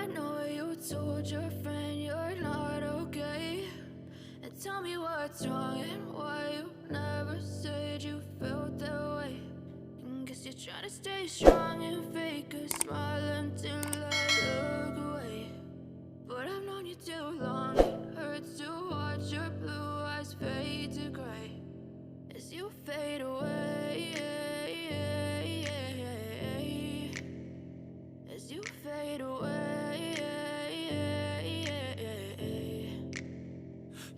I know you told your friend you're not okay, and tell me what's wrong and why you never said you felt that way. And guess you're trying to stay strong and fake a smile until I look away. But I've known you too long, it hurts to watch your blue eyes fade to gray as you fade away, as you fade away.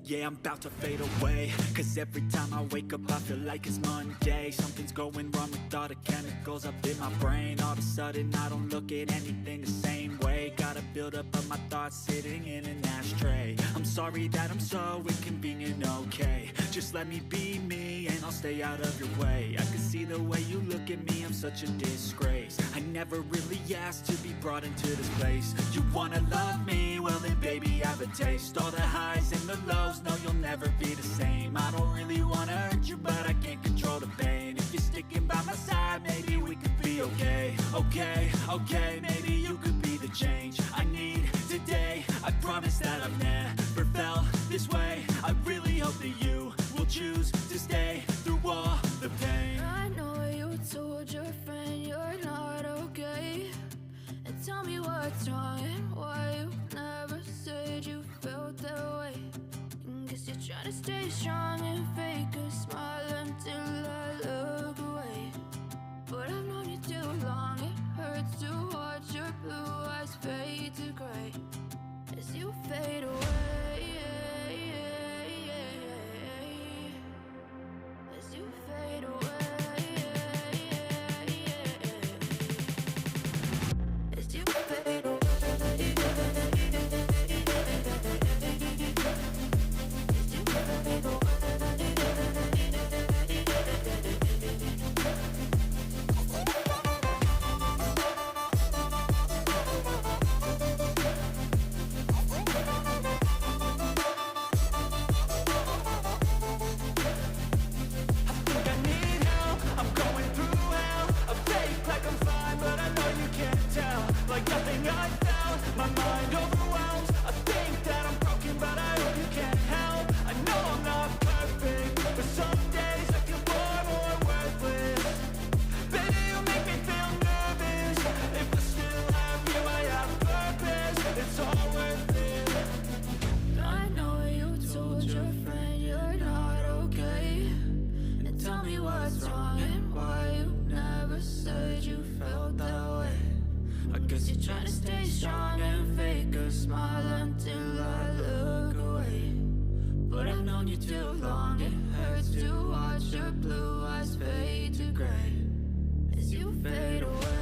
Yeah, I'm about to fade away, cause every time I wake up I feel like it's Monday. Something's going wrong with all the chemicals up in my brain. All of a sudden I don't look at anything the same way. Got a buildup of my thoughts sitting in an ashtray. I'm sorry that I'm so inconvenient, okay. Just let me be me and I'll stay out of your way. I can see the way you look at me, I'm such a disgrace. I never really asked to be brought into this place. You wanna love me? Well then baby I have a taste. All the highs and the lows, no you'll never be the same. I don't really wanna hurt you but I can't control the pain. If you're sticking by my side maybe we could be okay. Okay, maybe you could be the change I need today. I promise that I've never felt this way. I really hope that you will choose to stay through all the pain. I know you told your friend you're not okay, and tell me what's wrong and why you never said you felt that way. And guess you're trying to stay strong and fake a smile until I look away. But I've known you too long, it hurts to watch your blue eyes fade to gray as you fade away, as you fade away, as you fade away. You're trying to stay strong and fake a smile until I look away. But I've known you too long, it hurts to watch your blue eyes fade to gray as you fade away.